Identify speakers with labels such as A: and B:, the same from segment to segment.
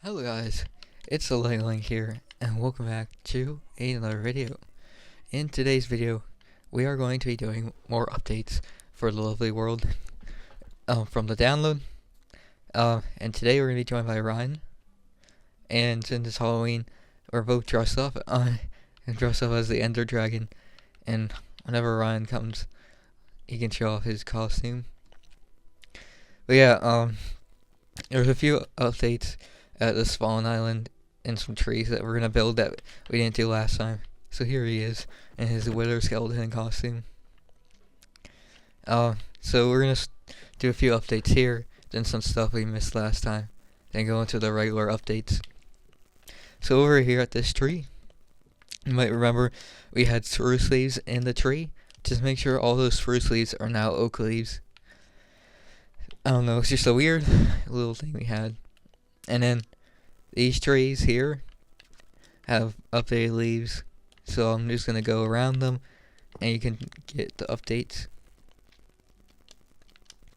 A: Hello guys, it's the Link here, and welcome back to another video. In today's video, we are going to be doing more updates for the lovely world from the download. And today we're going to be joined by Ryan, and since it's Halloween, we're both dressed up. And dressed up as the Ender Dragon, and whenever Ryan comes, he can show off his costume. But yeah, there's a few updates at the spawn island and some trees that we're gonna build that we didn't do last time. So here he is in his wither skeleton costume. So we're gonna do a few updates here, then some stuff we missed last time, then go into the regular updates. So over here at this tree, you might remember we had spruce leaves in the tree. Just make sure all those spruce leaves are now oak leaves. I don't know, it's just a weird little thing we had. And then these trees here have updated leaves, so I'm just gonna go around them and you can get the updates.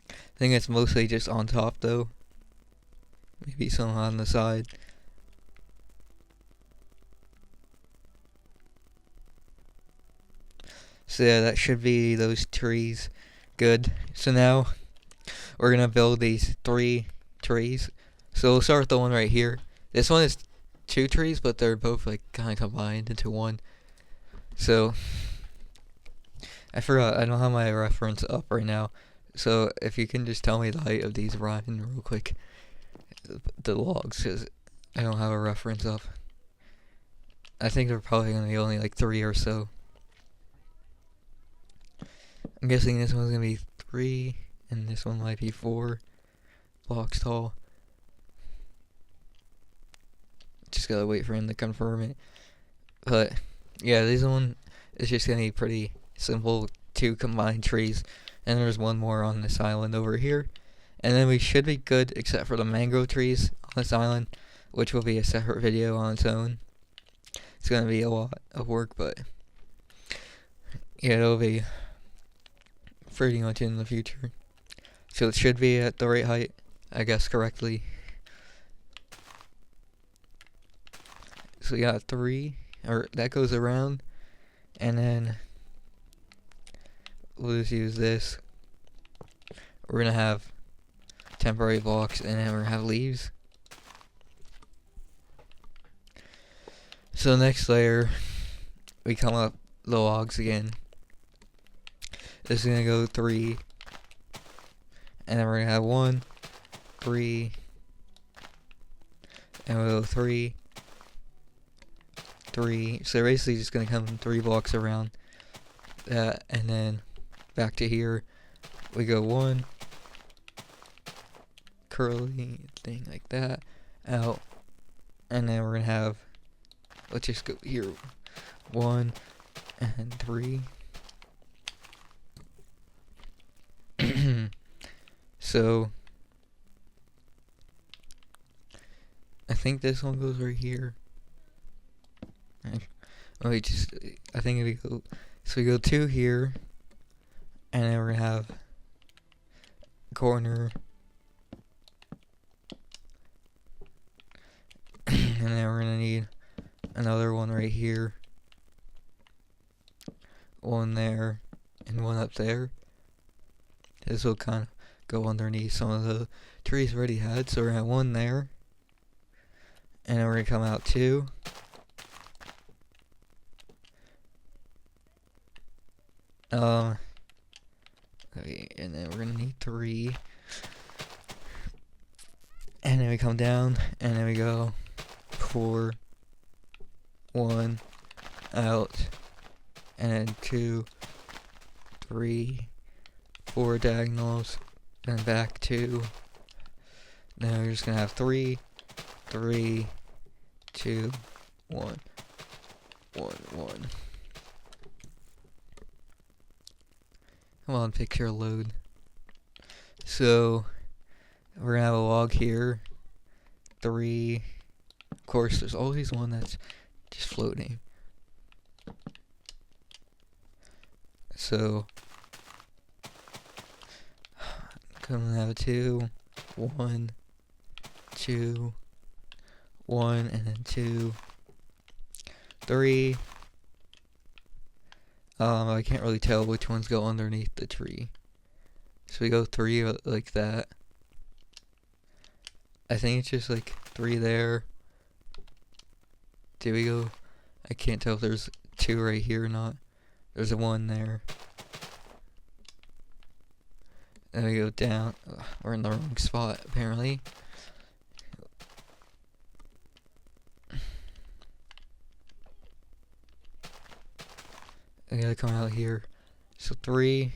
A: I think it's mostly just on top though, maybe some on the side. So yeah, that should be those trees. Good. So now we're gonna build these 3 trees. So we'll start with the one right here. This one is 2 trees, but they're both like kind of combined into one. So I forgot, I don't have my reference up right now. So if you can just tell me the height of these, Ryan, real quick. The logs, because I don't have a reference up. I think they're probably gonna be only like 3 or so. I'm guessing this one's gonna be 3, and this one might be 4 blocks tall. Just gotta wait for him to confirm it. But yeah, this one is just gonna be pretty simple, 2 combined trees, and there's one more on this island over here. And then we should be good except for the mango trees on this island, which will be a separate video on its own. It's gonna be a lot of work, but yeah, it'll be pretty much in the future. So it should be at the right height, I guess, correctly. So we got 3, or that goes around, and then we'll just use this. We're gonna have temporary blocks, and then we're gonna have leaves. So the next layer, we come up the logs again. This is gonna go 3, and then we're gonna have 1, 3, and we'll go 3, 3. So they're basically just gonna come 3 blocks around that, and then back to here. We go 1 curly thing like that out, and then we're gonna have, let's just go here, 1 and 3. So I think this one goes right here. Oh, I think we go, so we go 2 here, and then we're gonna have a corner, and then we're gonna need another one right here, 1 there, and 1 up there. This will kind of go underneath some of the trees we already had, so we're gonna have 1 there, and then we're gonna come out 2. Okay, and then we're gonna need 3, and then we come down, and then we go 4, 1 out, and then 2, 3, 4 diagonals, then back 2. Then we're just gonna have 3, 3, 2, 1, 1, 1. Come on, picture load. So we're gonna have a log here, 3. Of course, there's always one that's just floating. So gonna have 2, 1, 2, 1, and then 2, 3. I can't really tell which ones go underneath the tree. So we go 3 like that. I think it's just like 3 there. Do we go? I can't tell if there's 2 right here or not. There's a 1 there. Then we go down. Ugh, we're in the wrong spot apparently. I gotta come out here. So 3.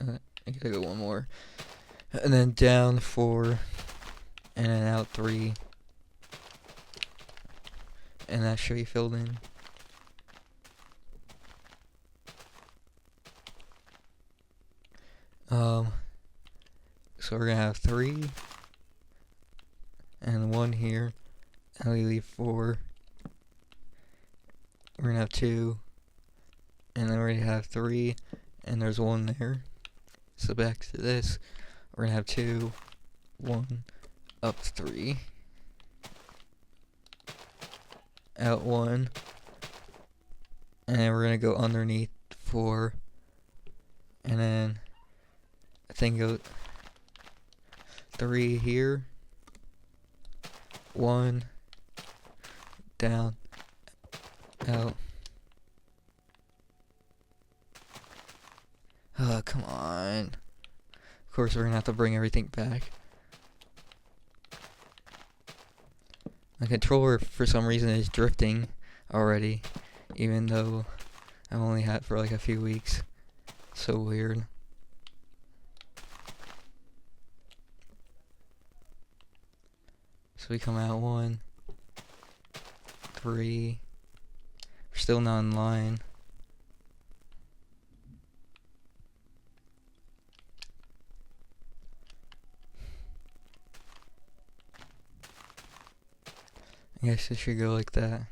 A: I gotta go 1 more. And then down 4. And then out 3. And that should be filled in. So we're gonna have 3. And 1 here. And we leave 4. We're gonna have 2. And then we're gonna have 3, and there's 1 there. So back to this, we're gonna have 2, 1, up 3, out 1, and then we're gonna go underneath 4, and then I think go 3 here, 1, down, out. Oh, come on. Of course, we're gonna have to bring everything back. My controller, for some reason, is drifting already, even though I've only had it for like a few weeks. So weird. So we come out 1, 3. We're still not in line. I guess it should go like that.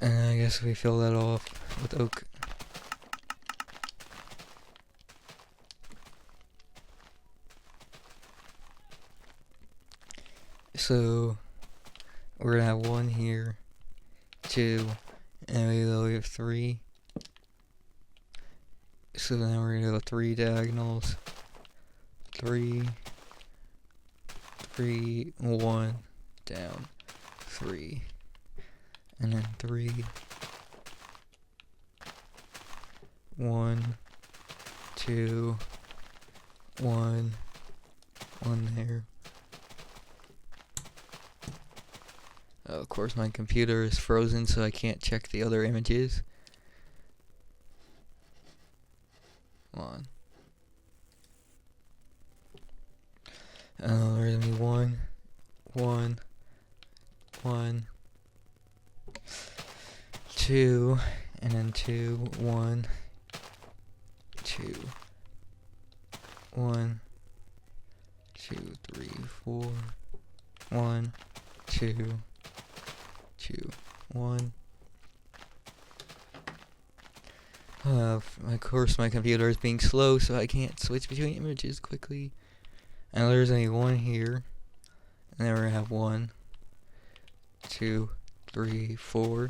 A: And I guess we fill that off with oak. So we're gonna have 1 here, 2, and we have 3. So then we're gonna go 3 diagonals. 3, 3, 1, down, 3, and then 3, 1, 2, 1, 1 there. Of course, my computer is frozen, so I can't check the other images. Come on. There's gonna be 1, 1, 1, 2, and then 2, 1, 2, 1, 2, 3, 4, 1, 2, 2, 1. Of course, my computer is being slow, so I can't switch between images quickly. And there's only 1 here, and then we're gonna have 1, 2, 3, 4,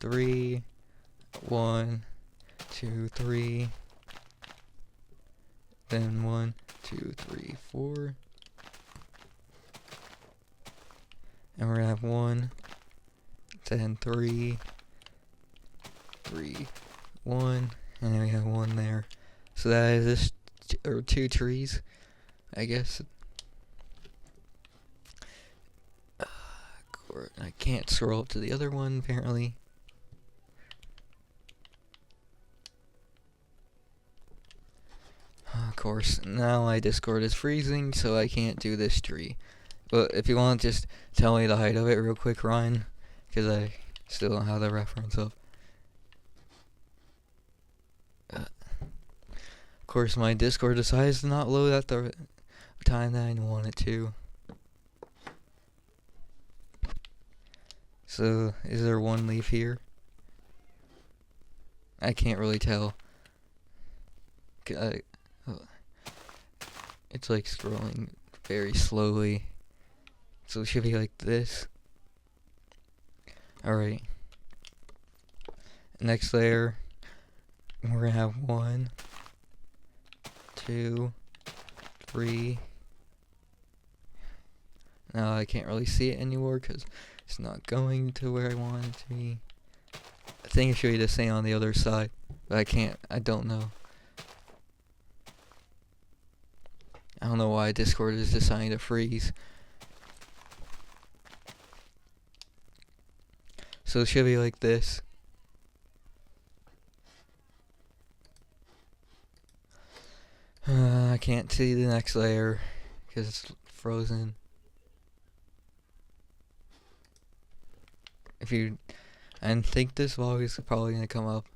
A: 3, 1, 2, 3, then 1, 2, 3, 4, and we're gonna have 1, then 3, 3, 1, and then we have 1 there. So that is this, or 2 trees, I guess. I can't scroll up to the other one, apparently. Of course, now my Discord is freezing, so I can't do this tree. But if you want to just tell me the height of it real quick, Ryan, because I still don't have the reference up. Of course, my Discord decides to not load at the time that I want it to. So, is there 1 leaf here? I can't really tell. Is It's like scrolling very slowly. So it should be like this. Alright. Next layer, we're gonna have 1, 2, 3. Now I can't really see it anymore because it's not going to where I want it to be. I think it should be the same on the other side, but I don't know. I don't know why Discord is deciding to freeze. So it should be like this. I can't see the next layer because it's frozen. I think this vlog is probably gonna come up.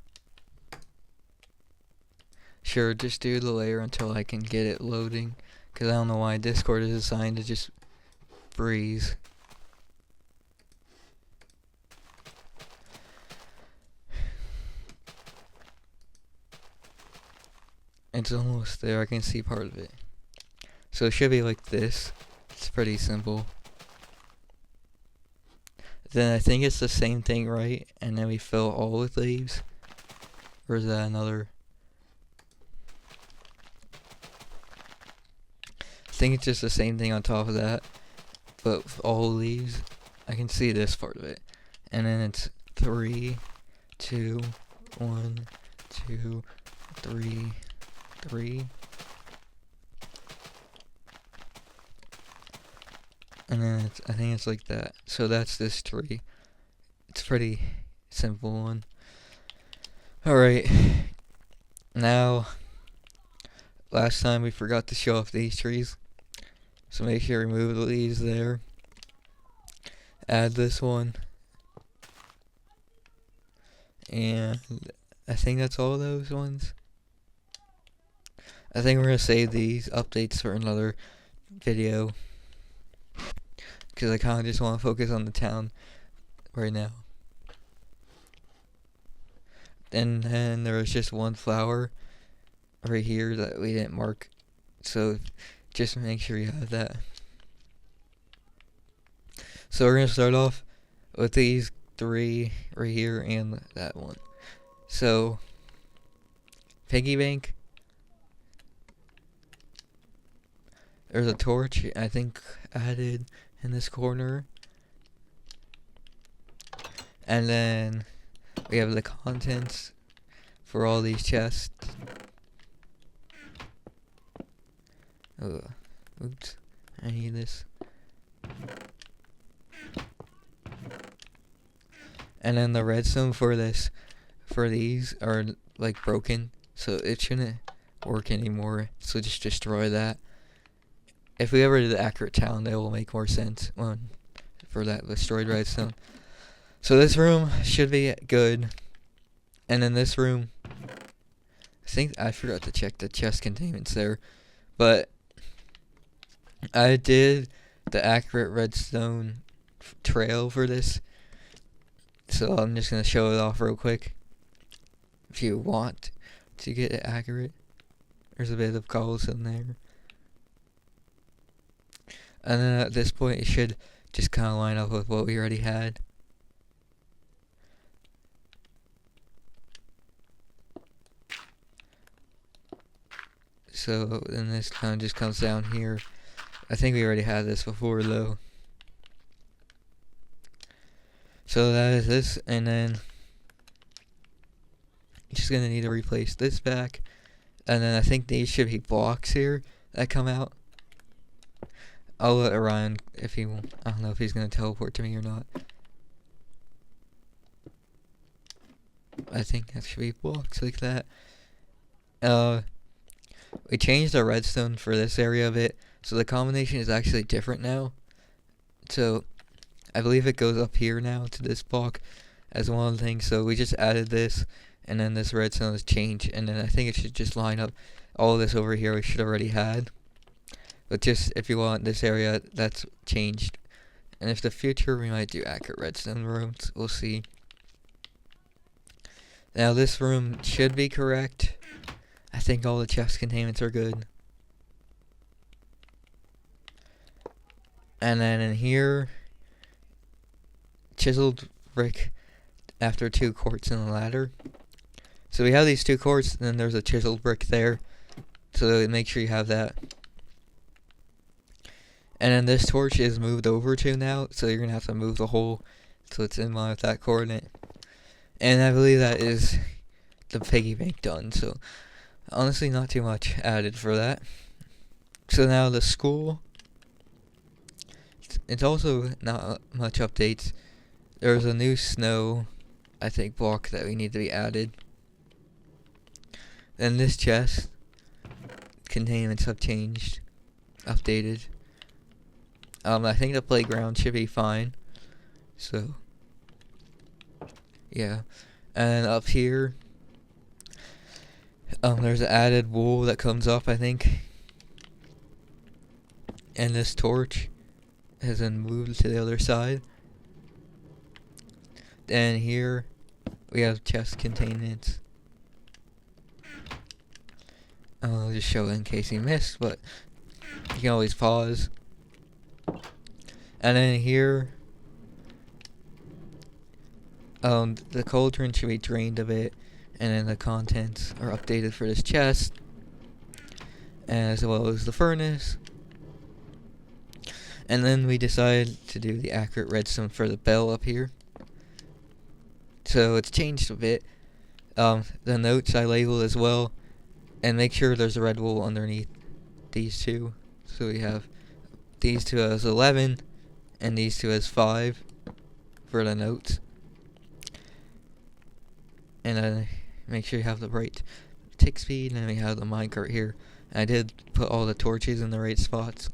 A: Sure, just do the layer until I can get it loading, because I don't know why Discord is assigned to just freeze. It's almost there, I can see part of it. So it should be like this. It's pretty simple. Then I think it's the same thing, right? And then we fill all with leaves. Or is that another? I think it's just the same thing on top of that, but with all leaves. I can see this part of it. And then it's 3, 2, 1, 2, 3, 3. And then I think it's like that. So that's this tree. It's pretty simple one. Alright. Now, last time we forgot to show off these trees. So make sure you remove the leaves there. Add this one. And I think that's all those ones. I think we're going to save these updates for another video, because I kind of just want to focus on the town right now. And then there was just one flower right here that we didn't mark, so just make sure you have that. So we're going to start off with these 3 right here and that one. So, piggy bank. There's a torch, I think, added in this corner. And then we have the contents for all these chests. Oops, I need this. And then the redstone for these are like broken, so it shouldn't work anymore, so just destroy that. If we ever do the accurate town, it will make more sense for that destroyed redstone. So this room should be good. And in this room, I think I forgot to check the chest containments there, but I did the accurate redstone trail for this. So I'm just going to show it off real quick. If you want to get it accurate, there's a bit of cobblestone there. And then at this point, it should just kind of line up with what we already had. So then this kind of just comes down here. I think we already had this before though. So that is this, and then just gonna need to replace this back. And then I think these should be blocks here that come out. I'll let Orion, I don't know if he's gonna teleport to me or not. I think that should be blocks like that. We changed the redstone for this area of it, so the combination is actually different now. So I believe it goes up here now to this block as one of the things. So we just added this, and then this redstone is changed, and then I think it should just line up all of this over here we should already had. But just if you want this area, that's changed. And if the future, we might do accurate redstone rooms. We'll see. Now this room should be correct. I think all the chest containments are good. And then in here, chiseled brick after 2 quartz and a ladder. So we have these 2 quartz, and then there's a chiseled brick there. So make sure you have that. And then this torch is moved over to now, so you're going to have to move the hole so it's in line with that coordinate. And I believe that is the piggy bank done, so honestly not too much added for that. So now the school, it's also not much updates. There's a new snow, I think, block that we need to be added. Then this chest, containments have changed, updated. I think the playground should be fine. So, yeah. And up here, there's an added wool that comes up, I think. And this torch has been moved to the other side. And here, we have chest containments. I'll just show it in case you missed, but you can always pause. And then here, the cauldron should be drained a bit, and then the contents are updated for this chest, as well as the furnace. And then we decided to do the accurate redstone for the bell up here. So it's changed a bit. The notes I labeled as well, and make sure there's a red wool underneath these 2. So we have these 2 as 11, and these 2 as 5 for the notes. And then make sure you have the right tick speed, and then we have the minecart here. I did put all the torches in the right spots.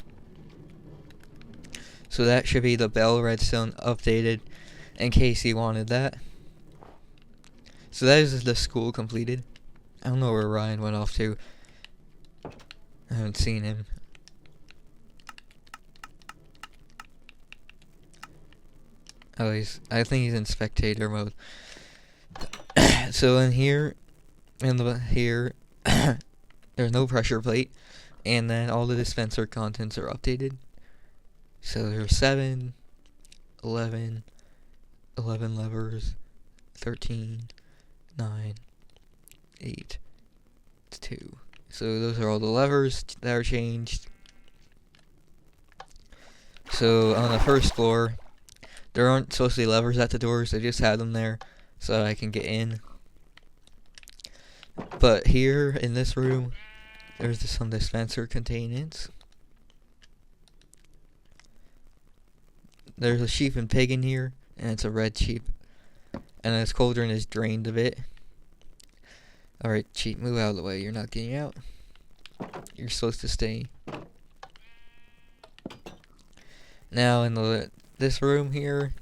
A: So that should be the bell redstone updated, in case you wanted that. So that is the school completed. I don't know where Ryan went off to. I haven't seen him. Oh, I think he's in spectator mode. So in here, there's no pressure plate, and then all the dispenser contents are updated. So there's 7, 11 levers, 13, 9, 8, 2. So those are all the levers that are changed. So on the first floor, there aren't supposed to be levers at the doors. I just had them there so I can get in. But here in this room, there's some dispenser containments. There's a sheep and pig in here, and it's a red sheep. And this cauldron is drained a bit. Alright, sheep, move out of the way. You're not getting out. You're supposed to stay. Now in this room here,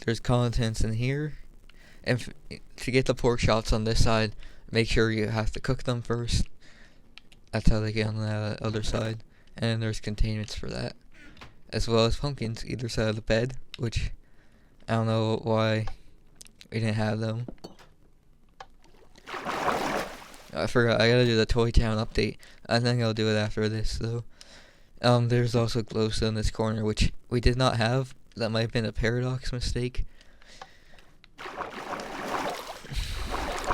A: there's contents in here. And to get the pork chops on this side, make sure you have to cook them first. That's how they get on the other side. And then there's containments for that, as well as pumpkins either side of the bed, which I don't know why we didn't have them. I forgot, I gotta do the Toy Town update. I think I'll do it after this though. There's also glowstone in this corner, which we did not have. That might have been a paradox mistake.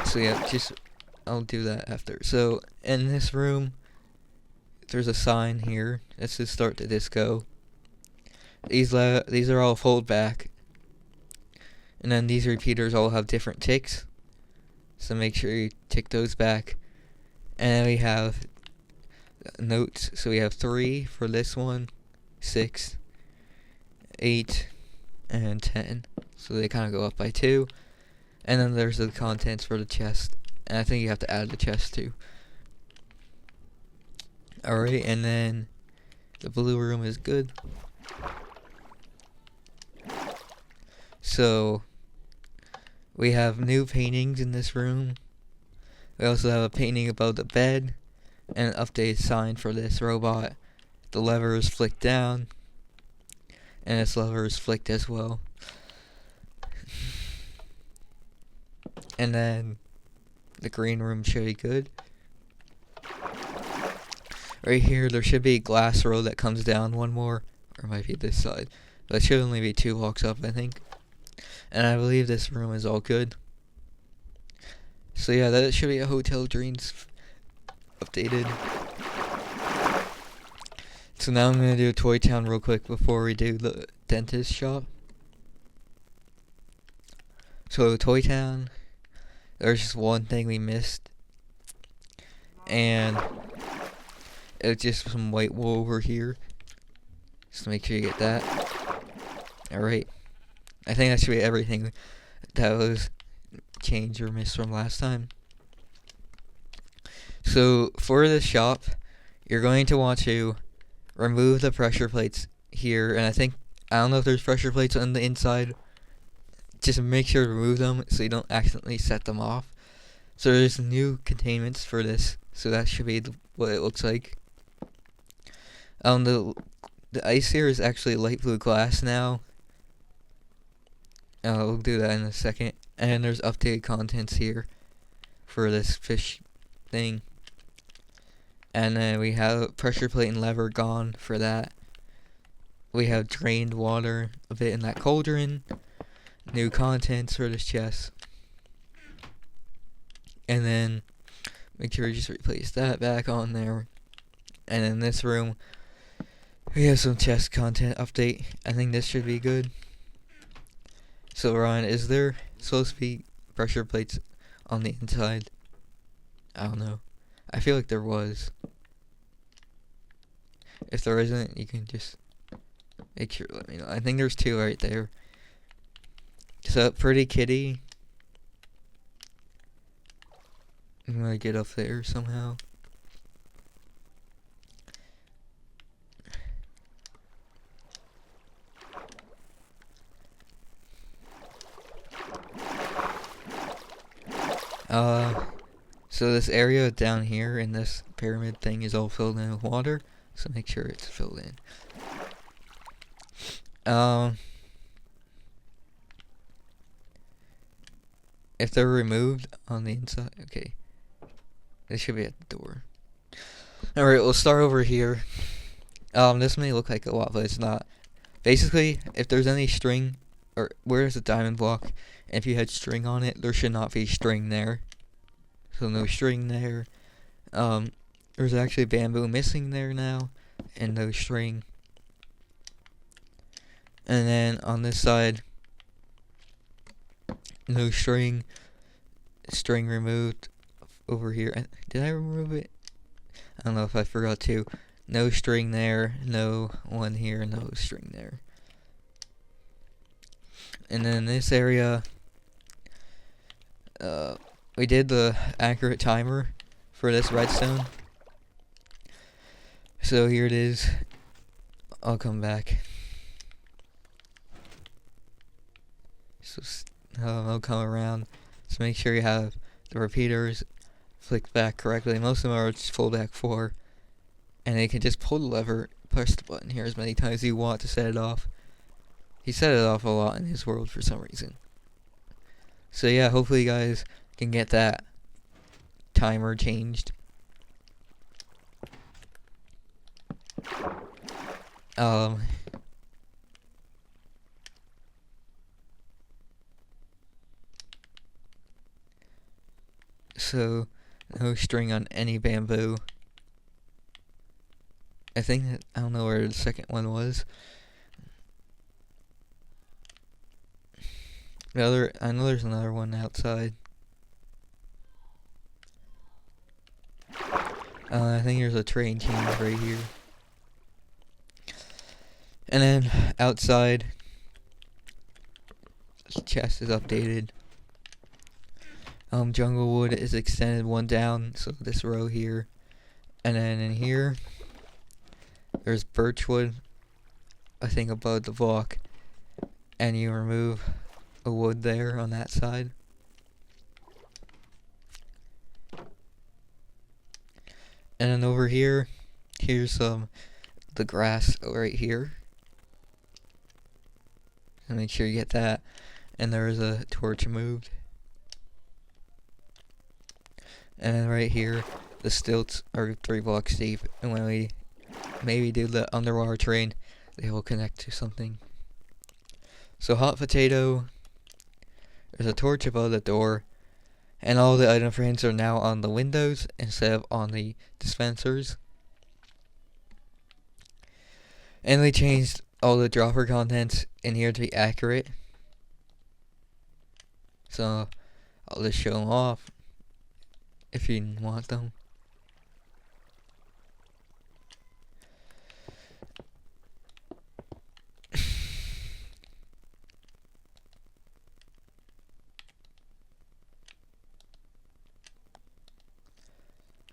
A: So yeah, I'll do that after. So in this room, there's a sign here that says "Start the Disco." These are all fold back, and then these repeaters all have different ticks. So make sure you tick those back. And then we have notes. So we have 3 for this one, 6, 8, and 10. So they kind of go up by 2. And then there's the contents for the chest. And I think you have to add the chest too. Alright, and then the blue room is good. So we have new paintings in this room. We also have a painting above the bed and an updated sign for this robot. The lever is flicked down, and this lever is flicked as well. And then the green room should be good. Right here, there should be a glass row that comes down one more, Or it might be this side. But it should only be 2 blocks up, I think. And I believe this room is all good. So yeah, that should be a Hotel Dreams updated. So now I'm gonna do Toy Town real quick before we do the dentist shop. So Toy Town, there's just one thing we missed. And it's just some white wool over here. Just make sure you get that. Alright. I think that should be everything that was changed or missed from last time. So for this shop, you're going to want to remove the pressure plates here. And I don't know if there's pressure plates on the inside. Just make sure to remove them so you don't accidentally set them off. So there's new containments for this. So that should be what it looks like. The ice here is actually light blue glass now. We'll do that in a second. And there's updated contents here for this fish thing. And then we have pressure plate and lever gone for that. We have drained water a bit in that cauldron. New contents for this chest. And then make sure you just replace that back on there. And in this room, we have some chest content update. I think this should be good. So Ryan, is there supposed to be pressure plates on the inside? I don't know. I feel like there was. If there isn't, you can just make sure to let me know. I think there's 2 right there. So Pretty Kitty. I'm gonna get up there somehow. So this area down here in this pyramid thing is all filled in with water, so make sure it's filled in. If they're removed on the inside, okay. They should be at the door. Alright, we'll start over here. This may look like a lot, but it's not. Basically, if there's any string, or where's the diamond block, and if you had string on it, there should not be string there. So no string there. There's actually bamboo missing there now, and no string. And then on this side, no string. String removed over here. Did I remove it? I don't know if I forgot to. No string there, no one here, no string there. And then this area, we did the accurate timer for this redstone. So here it is. I'll come back. So I'll come around. So make sure you have the repeaters flicked back correctly. Most of them are just full back 4. And you can just pull the lever, push the button here as many times as you want to set it off. He set it off a lot in his world for some reason. So yeah, hopefully you guys can get that timer changed. So no string on any bamboo. I don't know where the second one was. I know there's another one outside. I think there's a train change right here. And then outside, the chest is updated. Jungle wood is extended 1 down, so this row here. And then in here, there's birch wood, I think above the block. And you remove a wood there on that side. And then over here, here's the grass right here. And make sure you get that. And there is a torch moved. And then right here, the stilts are 3 blocks deep. And when we maybe do the underwater train, they will connect to something. So hot potato, there's a torch above the door, and all the item frames are now on the windows instead of on the dispensers. And we changed all the dropper contents in here to be accurate. So I'll just show them off if you want them.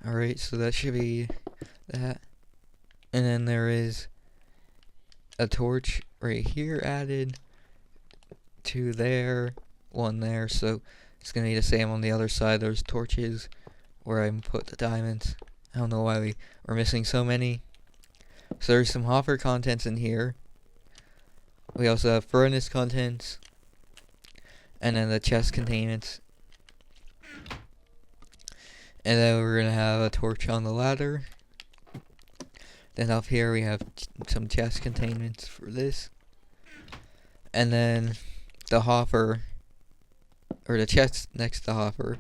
A: Alright, so that should be that. And then there is a torch right here added, two there, one there, so it's gonna be the same on the other side. There's torches where I put the diamonds. I don't know why we're missing so many. So there's some hopper contents in here. We also have furnace contents, and then the chest containments. And then we're gonna have a torch on the ladder. Then up here we have some chest containments for this. And then the hopper, or the chest next to the hopper,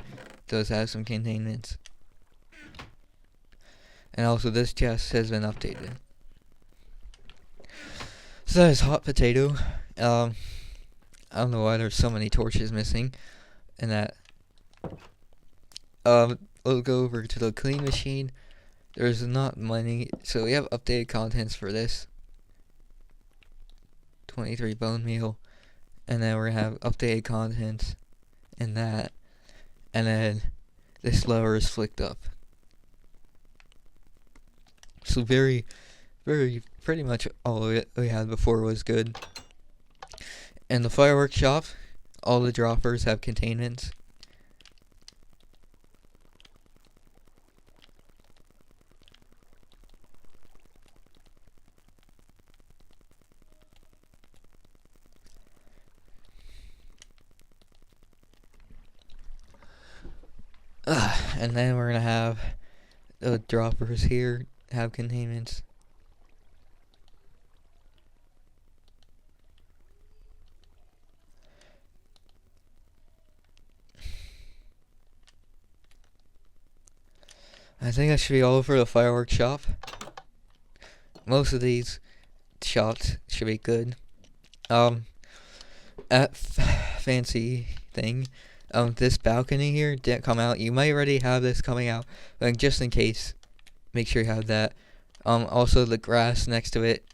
A: does have some containments. And also this chest has been updated. So that is hot potato. I don't know why there's so many torches missing. And that. We'll go over to the clean machine. There's not many, so we have updated contents for this. 23 bone meal, and then we're gonna have updated contents in that, and then this lever is flicked up. So very pretty much all we had before was good. In the fireworks shop, all the droppers have containments. And then we're gonna have the droppers here have containments. I think that should be all for the fireworks shop. Most of these shops should be good. At fancy thing. This balcony here didn't come out. You might already have this coming out, but just in case, make sure you have that. Also the grass next to it,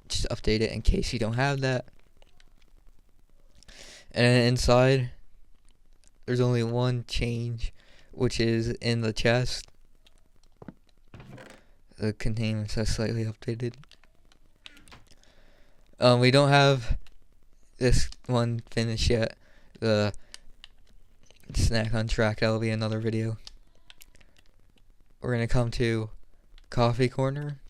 A: just update it in case you don't have that. And then inside, there's only one change, which is in the chest. The containments are slightly updated. We don't have this one finished yet. The snack on track, that'll be another video. We're gonna come to coffee corner.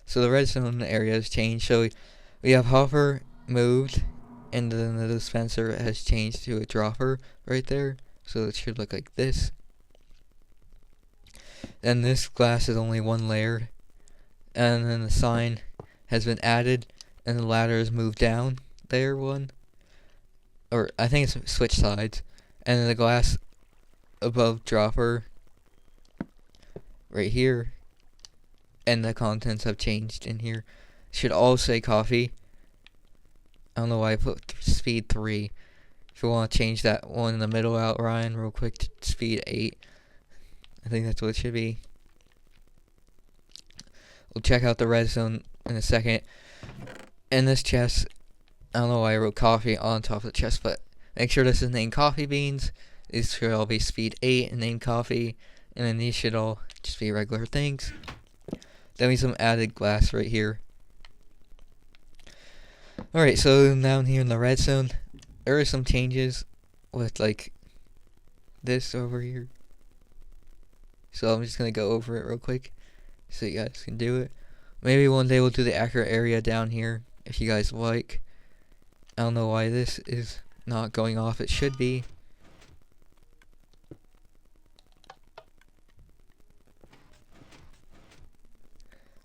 A: So the redstone area has changed. So we have hopper moved, and then the dispenser has changed to a dropper right there. So it should look like this. Then this glass is only one layer, and then the sign has been added, and the ladder is moved down there one. Or I think it's switch sides, and then the glass above dropper right here, and the contents have changed in here. Should all say coffee. I don't know why I put speed 3. If you want to change that one in the middle out, Ryan, real quick to speed 8. I think that's what it should be. We'll check out the redstone in a second. In this chest, I don't know why I wrote coffee on top of the chest, but make sure this is named coffee beans. These should all be speed 8 and named coffee. And then these should all just be regular things. Then we have some added glass right here. Alright, so down here in the redstone, there are some changes with like this over here. So I'm just going to go over it real quick so you guys can do it. Maybe one day we'll do the accurate area down here if you guys like. I don't know why this is not going off. It should be.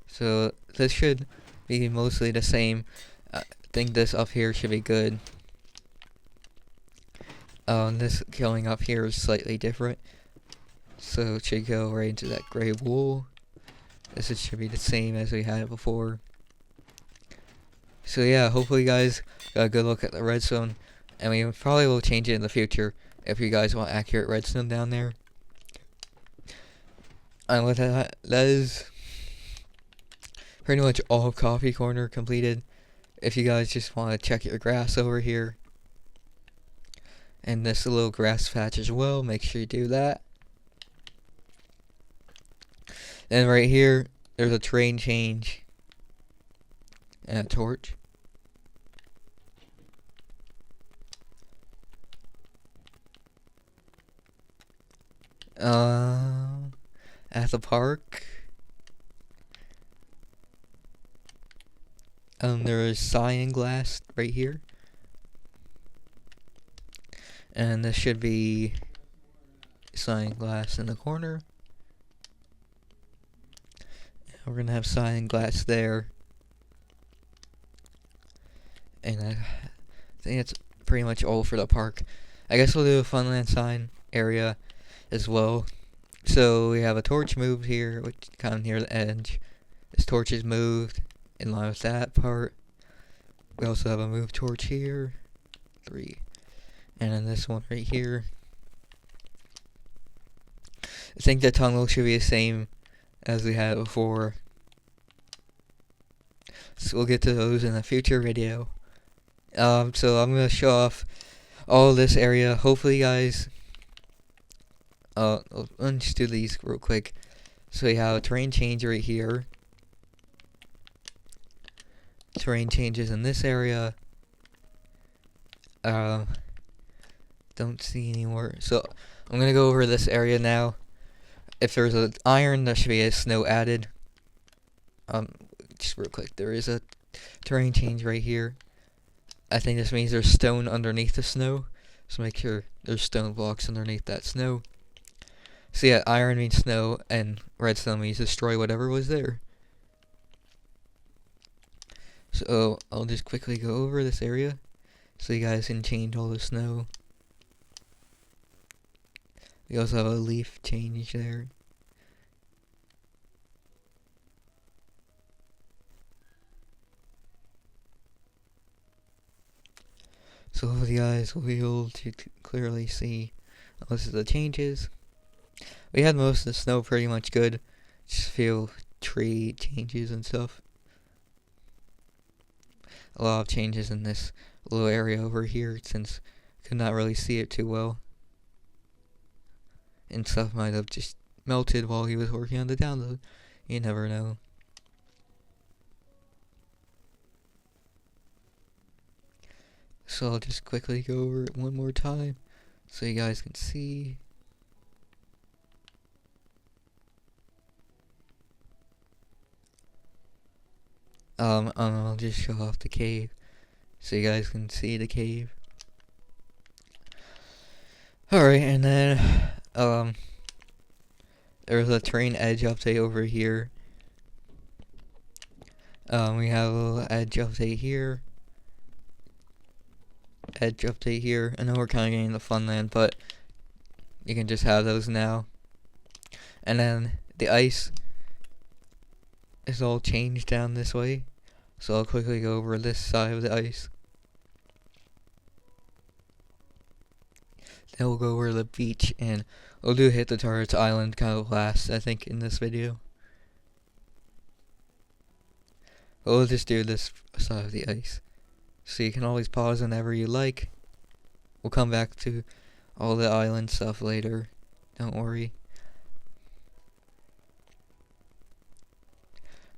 A: So this should be mostly the same. I think this up here should be good. This going up here is slightly different, so it should go right into that gray wool. This should be the same as we had before. So yeah, hopefully you guys got a good look at the redstone, and we probably will change it in the future if you guys want accurate redstone down there. And with that is pretty much all coffee corner completed. If you guys just want to check your grass over here, and this little grass patch as well, make sure you do that. Then right here, there's a terrain change and a torch. At the park, there is cyan glass right here, and this should be cyan glass in the corner. And we're gonna have cyan glass there, and I think that's pretty much all for the park. I guess we'll do a Funland sign area as well. So we have a torch moved here, which is kind of near the edge. This torch is moved in line with that part. We also have a moved torch here, 3, and then this one right here. I think the tunnel should be the same as we had before, so we'll get to those in a future video. So I'm gonna show off all this area. Hopefully, guys. Let's just do these real quick. So we have a terrain change right here. Terrain changes in this area. Don't see any more. So I'm gonna go over this area now. If there's an iron, there should be a snow added. Just real quick, there is a terrain change right here. I think this means there's stone underneath the snow. So make sure there's stone blocks underneath that snow. So yeah, iron means snow, and redstone means destroy whatever was there. So I'll just quickly go over this area, so you guys can change all the snow. We also have a leaf change there. So hopefully you guys will be able to clearly see most of the changes. We had most of the snow pretty much good. Just feel tree changes and stuff. A lot of changes in this little area over here, since I could not really see it too well. And stuff might have just melted while he was working on the download. You never know. So I'll just quickly go over it one more time so you guys can see. I'll just show off the cave so you guys can see the cave. Alright, and then there's a terrain edge update over here. We have a little edge update here. Edge update here. I know we're kind of getting the Funland, but you can just have those now. And then the ice is all changed down this way, so I'll quickly go over this side of the ice. Then we'll go over the beach, and we'll do hit the turrets island kind of last, I think, in this video. But we'll just do this side of the ice, so you can always pause whenever you like. We'll come back to all the island stuff later, don't worry.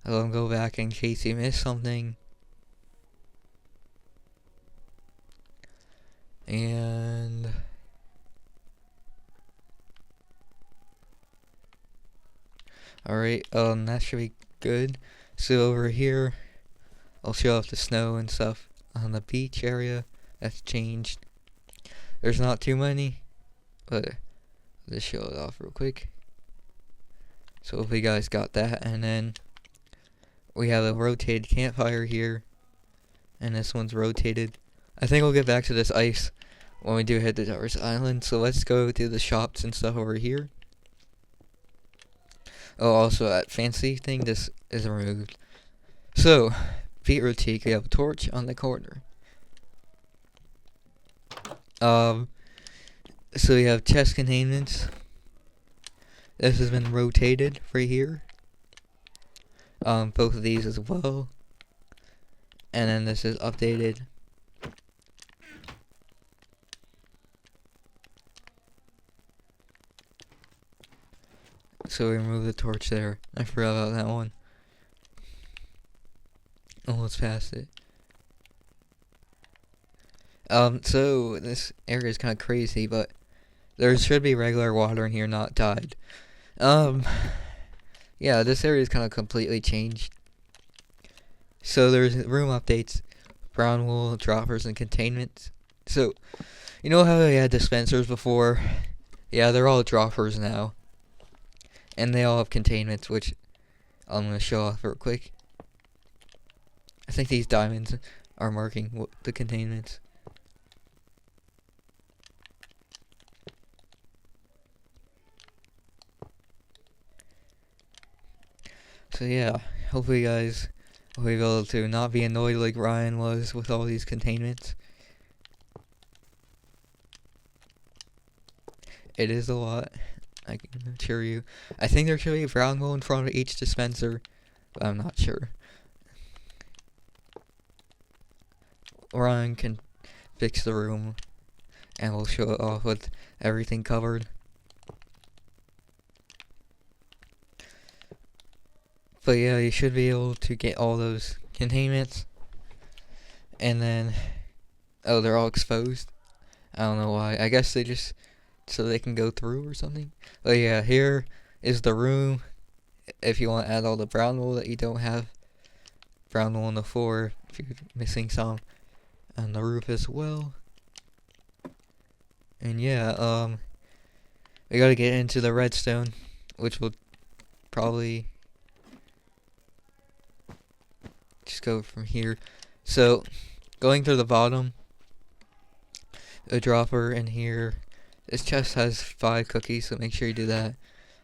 A: I'll go back in case you missed something. And alright, that should be good. So over here, I'll show off the snow and stuff on the beach area. That's changed. There's not too many, but I'll just show it off real quick. So hopefully you guys got that, and then We have a rotated campfire here, and this one's rotated. I think we'll get back to this ice when we do head to Towers Island, so let's go to the shops and stuff over here. Oh, also that fancy thing, this is removed. So, Badaceecho, we have a torch on the corner. So we have chest containments. This has been rotated right here. Both of these as well. And then this is updated. So we remove the torch there. I forgot about that one. Almost past it. So this area is kind of crazy, but there should be regular water in here, not dyed. Yeah, this area is kind of completely changed. So there's room updates, brown wool, droppers, and containments. So, you know how we had dispensers before? Yeah, they're all droppers now. And they all have containments, which I'm going to show off real quick. I think these diamonds are marking the containments. So yeah, hopefully you guys will be able to not be annoyed like Ryan was with all these containments. It is a lot, I can assure you. I think there should be a brown wool in front of each dispenser, but I'm not sure. Ryan can fix the room, and we'll show it off with everything covered. But yeah, you should be able to get all those containments. And then, oh, they're all exposed. I don't know why. I guess they just, so they can go through or something. But yeah, here is the room. If you want to add all the brown wool that you don't have. Brown wool on the floor, if you're missing some. On the roof as well. And yeah, we gotta get into the redstone, which will probably just go from here. So, going through the bottom, a dropper in here. This chest has 5 cookies, so make sure you do that.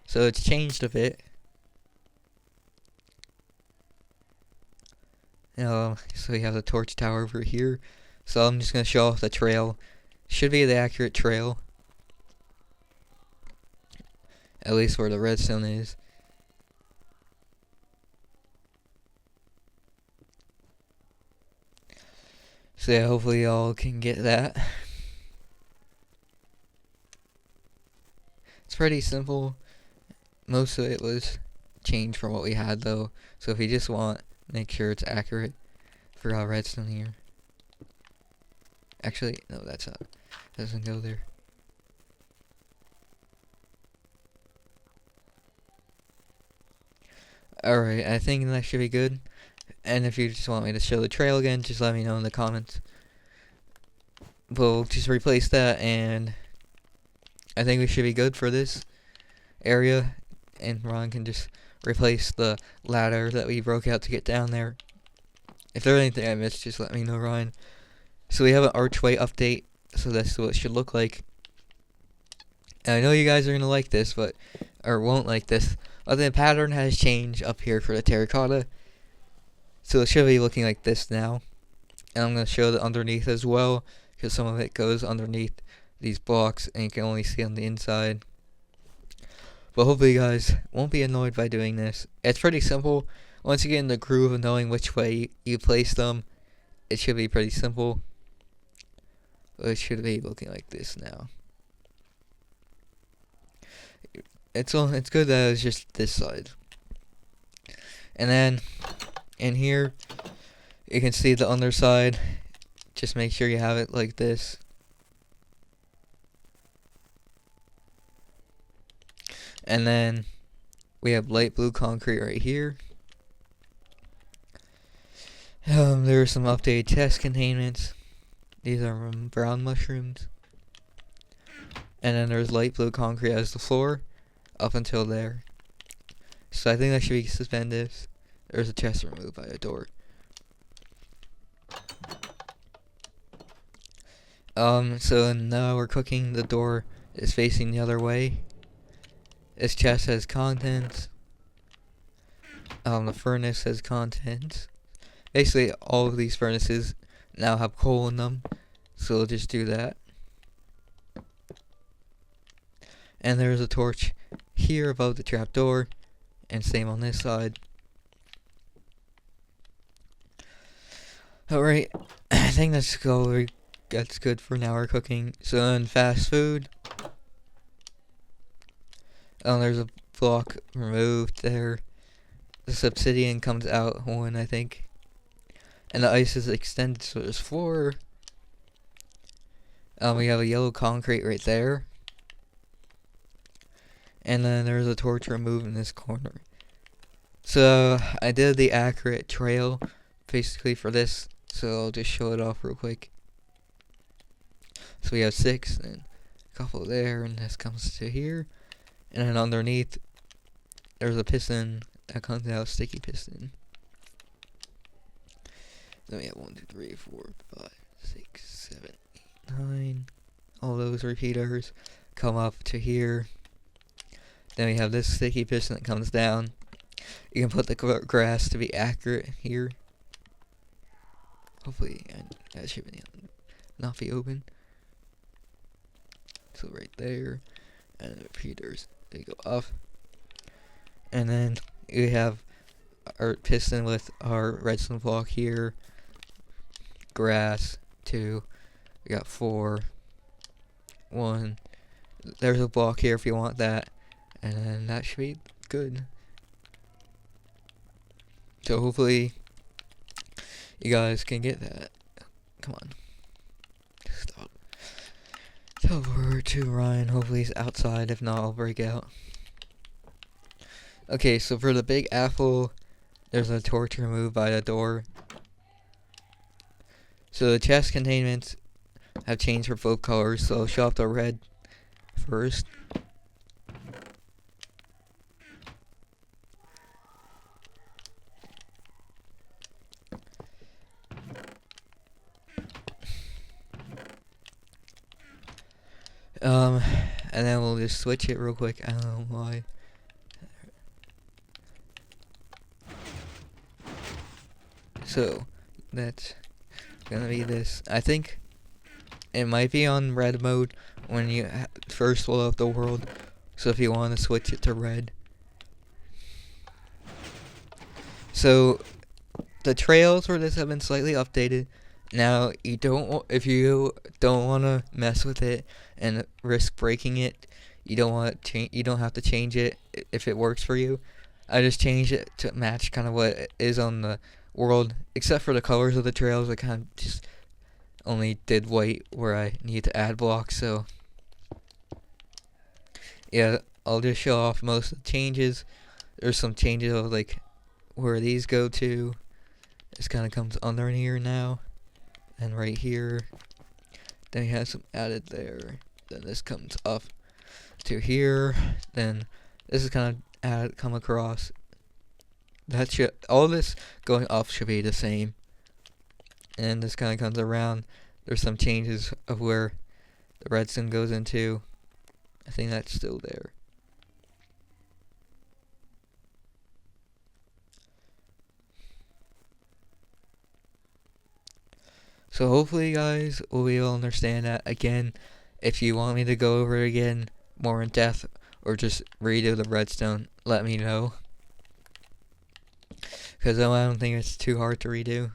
A: So it's changed a bit. So we have the torch tower over here. So I'm just going to show off the trail. Should be the accurate trail. At least where the redstone is. So yeah, hopefully y'all can get that. It's pretty simple. Most of it was changed from what we had though. So if you just want, make sure it's accurate. Forgot redstone here. Actually, no, that's not. Doesn't go there. Alright, I think that should be good. And if you just want me to show the trail again, just let me know in the comments. We'll just replace that, and I think we should be good for this area. And Ron can just replace the ladder that we broke out to get down there. If there's anything I missed, just let me know, Ryan. So we have an archway update, so that's what it should look like. And I know you guys are going to like this, or won't like this, but the pattern has changed up here for the terracotta. So it should be looking like this now. And I'm going to show the underneath as well, because some of it goes underneath these blocks, and you can only see on the inside. But hopefully you guys won't be annoyed by doing this. It's pretty simple. Once you get in the groove of knowing which way you place them, it should be pretty simple. But it should be looking like this now. It's good that it's just this side. And then in here, you can see the underside. Just make sure you have it like this. And then we have light blue concrete right here. There are some updated chest containments. These are brown mushrooms. And then there's light blue concrete as the floor up until there. So I think that should be suspended. There's a chest removed by a door. So now we're cooking. The door is facing the other way. This chest has contents. The furnace has contents. Basically, all of these furnaces now have coal in them. So we'll just do that. And there's a torch here above the trapdoor. And same on this side. Alright, I think that's good for now. We're cooking. So in fast food, there's a block removed there. The obsidian comes out one, I think. And the ice is extended, so there's 4. We have a yellow concrete right there. And then there's a torch removed in this corner. So I did the accurate trail basically for this. So I'll just show it off real quick. So we have 6 and a couple there, and this comes to here. And then underneath there's a piston that comes out, sticky piston. Then we have 1, 2, 3, 4, 5, 6, 7, 8, 9. All those repeaters come up to here. Then we have this sticky piston that comes down. You can put the grass to be accurate here. Hopefully that should not be open. So right there, and the repeaters, they go up. And then we have our piston with our redstone block here. Grass, 2. We got 4. 1. There's a block here if you want that. And then that should be good. So hopefully you guys can get that. Come on. Stop. Tell over to Ryan. Hopefully he's outside. If not, I'll break out. Okay, so for the big apple, there's a torch removed by the door. So the chest containments have changed for both colors. So I'll show off the red first. And then we'll just switch it real quick. I don't know why. So that's gonna be this. I think it might be on red mode when you first load up the world. So if you want to switch it to red. So the trails for this have been slightly updated. Now if you don't want to mess with it and risk breaking it, you don't have to change it if it works for you. I just changed it to match kind of what it is on the world, except for the colors of the trails. I kind of just only did white where I need to add blocks. So yeah, I'll just show off most of the changes. There's some changes of like where these go to. This kind of comes under here now. And right here, then we have some added there. Then this comes up to here. Then this is kind of come across. All this going up should be the same. And this kind of comes around. There's some changes of where the redstone goes into. I think that's still there. So hopefully you guys will be able to understand that. Again, if you want me to go over it again more in depth or just redo the redstone, let me know. Because I don't think it's too hard to redo.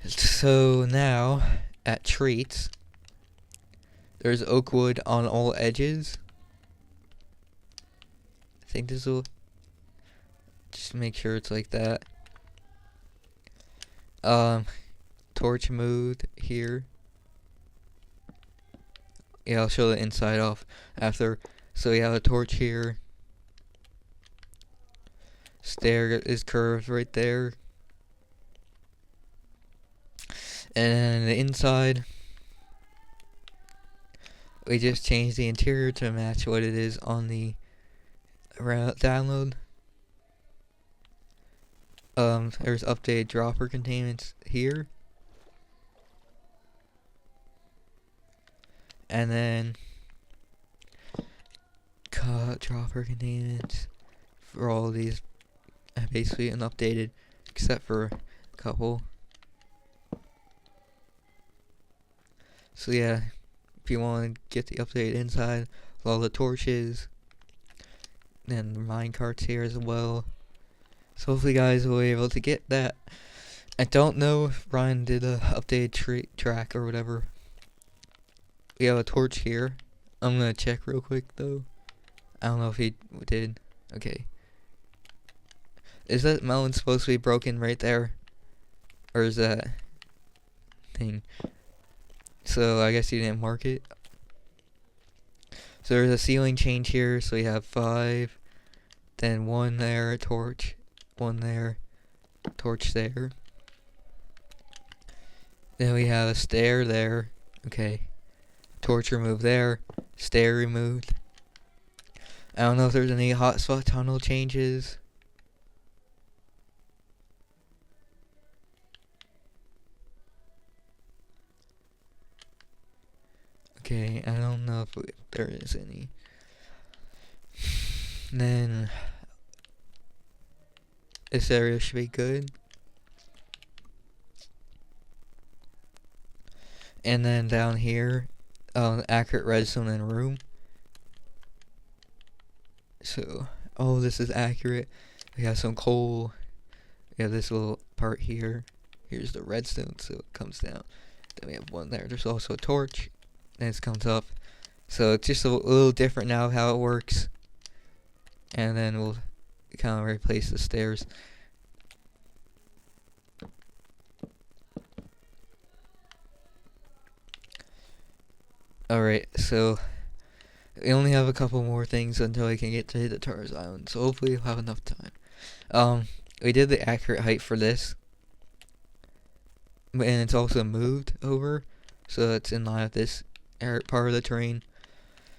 A: So now, at treats, there's oak wood on all edges. I think this will just make sure it's like that. Torch moved here. Yeah, I'll show the inside off after. So we have a torch here. Stair is curved right there. And the inside, we just changed the interior to match what it is on the download. there's updated dropper containments here. And then dropper containments for all of these basically unupdated except for a couple. So yeah, if you want to get the updated inside, all the torches, and the mine carts here as well. So hopefully guys will be able to get that. I don't know if Ryan did a updated track or whatever. We have a torch here. I'm gonna check real quick though. I don't know if he did. Okay. Is that melon supposed to be broken right there? Or is that thing? So I guess you didn't mark it. So there's a ceiling change here. So we have 5. Then 1 there, a torch. 1 there. Torch there. Then we have a stair there. Okay. Torch removed there. Stair removed. I don't know if there's any hotspot tunnel changes. Okay, I don't know if there is any. And then this area should be good. And then down here, accurate redstone and room. So, this is accurate. We have some coal. We have this little part here. Here's the redstone, so it comes down. Then we have 1 there. There's also a torch. And it comes up. So it's just a little different now how it works. And then we'll kind of replace the stairs. Alright, so we only have a couple more things until we can get to the Tars Island. So hopefully we'll have enough time. We did the accurate height for this. And it's also moved over. So it's in line with this part of the terrain.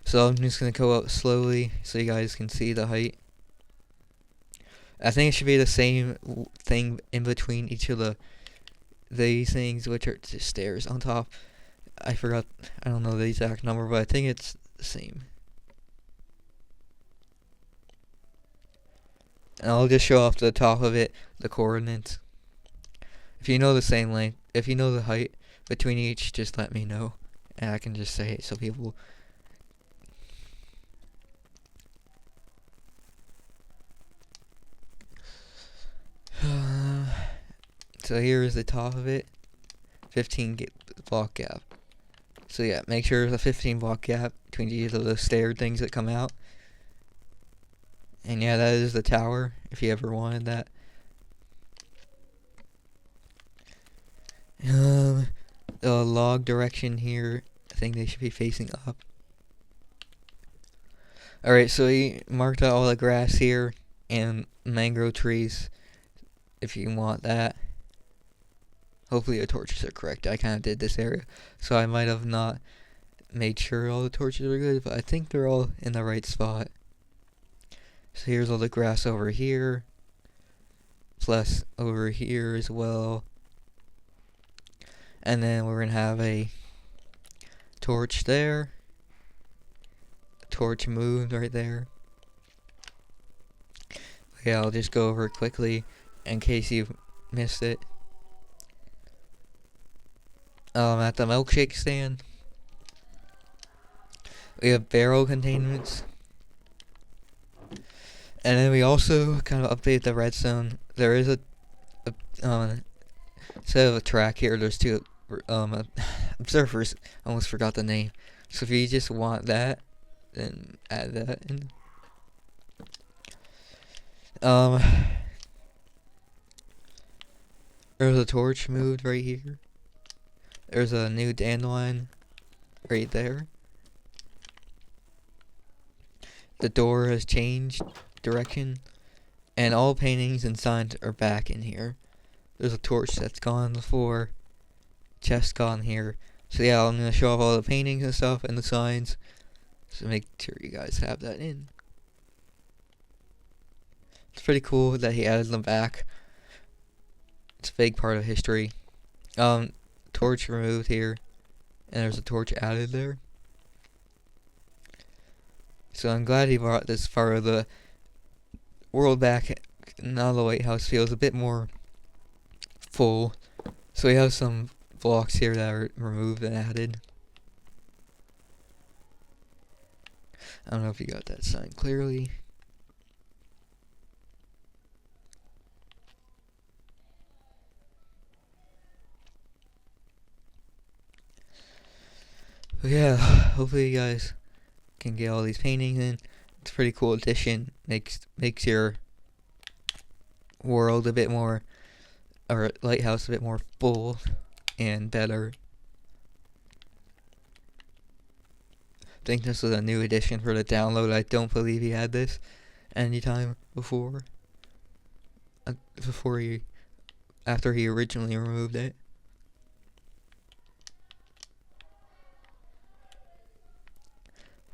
A: So I'm just going to go up slowly so you guys can see the height. I think it should be the same thing in between each of these things, which are just stairs on top. I forgot, I don't know the exact number, but I think it's the same. And I'll just show off the top of it, the coordinates. If you know the same length, if you know the height between each, just let me know. And I can just say it so people... So here is the top of it. 15 block gap. So yeah, make sure there's a 15 block gap between each of those stair things that come out. And yeah, that is the tower, if you ever wanted that. The log direction here, I think they should be facing up. Alright, so we marked out all the grass here and mangrove trees, if you want that. Hopefully the torches are correct. I kind of did this area, so I might have not made sure all the torches are good, but I think they're all in the right spot. So here's all the grass over here, plus over here as well. And then we're going to have a torch there. Torch moved right there. Okay, I'll just go over it quickly in case you missed it. At the milkshake stand, we have barrel containments. And then we also kind of update the redstone. There is instead of a track here, there's 2 observers. I almost forgot the name. So if you just want that, then add that in. There's a torch moved right here. There's a new dandelion right there. The door has changed direction. And all paintings and signs are back in here. There's a torch that's gone on the floor. Chest gone here. So yeah, I'm going to show off all the paintings and stuff and the signs. So make sure you guys have that in. It's pretty cool that he added them back. It's a big part of history. Torch removed here, and there's a torch added there. So I'm glad he brought this part of the world back. Now the lighthouse feels a bit more full. So we have some blocks here that are removed and added. I don't know if you got that sign clearly. But yeah, hopefully you guys can get all these paintings in. It's a pretty cool addition. Makes your world a bit more, or lighthouse a bit more full and better. I think this is a new addition for the download. I don't believe he had this anytime before. After he originally removed it.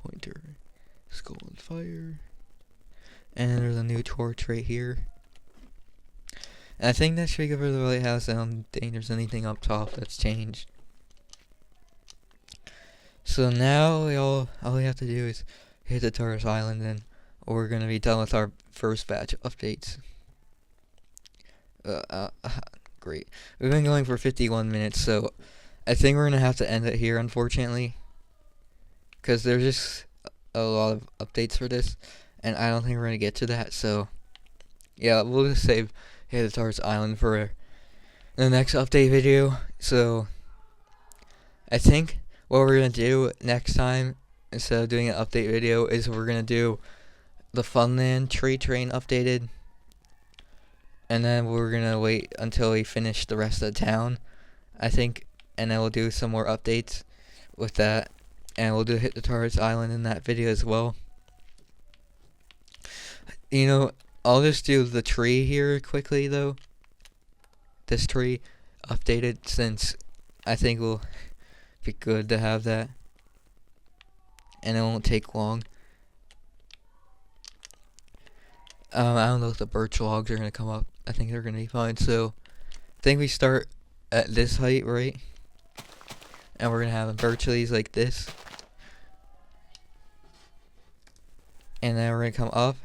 A: Pointer, skull and fire, and there's a new torch right here. And I think that should be good for the lighthouse. I don't think there's anything up top that's changed. So now all we have to do is hit the tourist island, and we're gonna be done with our first batch of updates. Great. We've been going for 51 minutes, so I think we're gonna have to end it here, unfortunately, because there's just a lot of updates for this, and I don't think we're gonna get to that. So yeah, we'll just save hit the tourist island for the next update video. So I think what we're gonna do next time, instead of doing an update video, is we're gonna do the Funland tree train updated, and then we're gonna wait until we finish the rest of the town, I think, and then we'll do some more updates with that, and we'll do hit the tourist island in that video as well. You know, I'll just do the tree here quickly though. This tree updated, since I think will be good to have that, and it won't take long. I don't know if the birch logs are gonna come up. I think they're gonna be fine. So I think we start at this height, right? And we're gonna have birch leaves like this, and then we're gonna come up,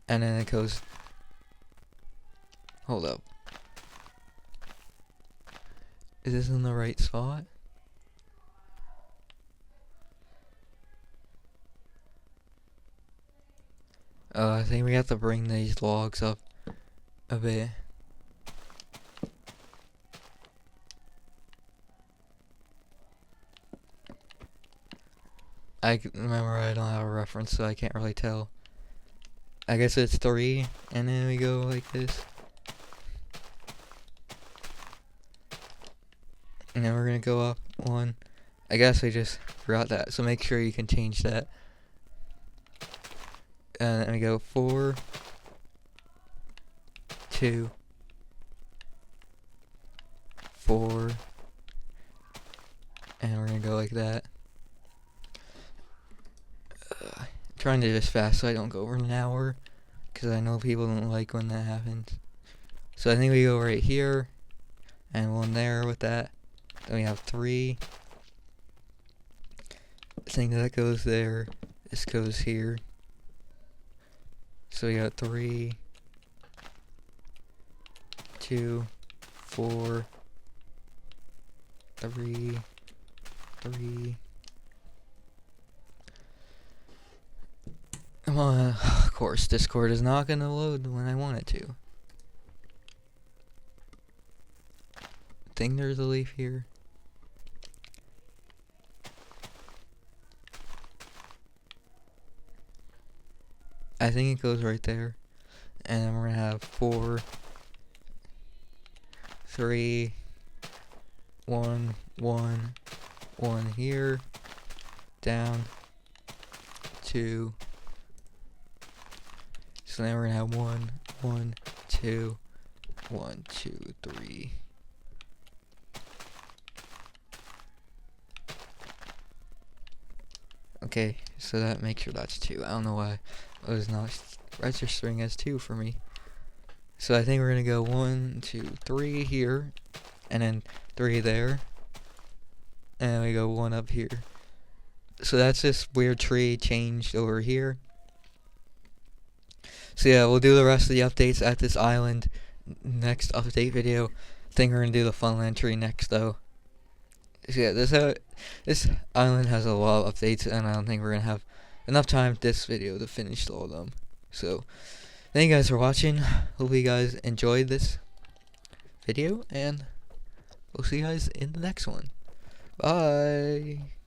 A: and then it goes. Hold up. Is this in the right spot? I think we have to bring these logs up a bit. Remember, I don't have a reference, so I can't really tell. I guess it's 3, and then we go like this. And then we're gonna go up 1. I guess I just forgot that, so make sure you can change that. And then we go 4, 2, 4, and we're gonna go like that. I'm trying to do this fast so I don't go over an hour, because I know people don't like when that happens. So I think we go right here, and 1 there with that. Then we have 3. I think that goes there. This goes here. So we got 3, 2, 4, 3, 3. Come on, of course, Discord is not gonna load when I want it to. I think there's a leaf here. I think it goes right there. And then we're gonna have 4, 3, 1, 1, 1 here, down, 2. So then we're gonna have 1, 1, 2, 1, 2, 3. Okay, so that makes sure that's 2. I don't know why it was not registering as 2 for me. So I think we're gonna go 1, 2, 3 here, and then 3 there, and we go 1 up here. So that's this weird tree changed over here. So yeah, we'll do the rest of the updates at this island next update video. I think we're gonna do the Funland tree next though. So yeah, this island has a lot of updates, and I don't think we're gonna have enough time this video to finish all of them. So thank you guys for watching. Hope you guys enjoyed this video, and we'll see you guys in the next one. Bye.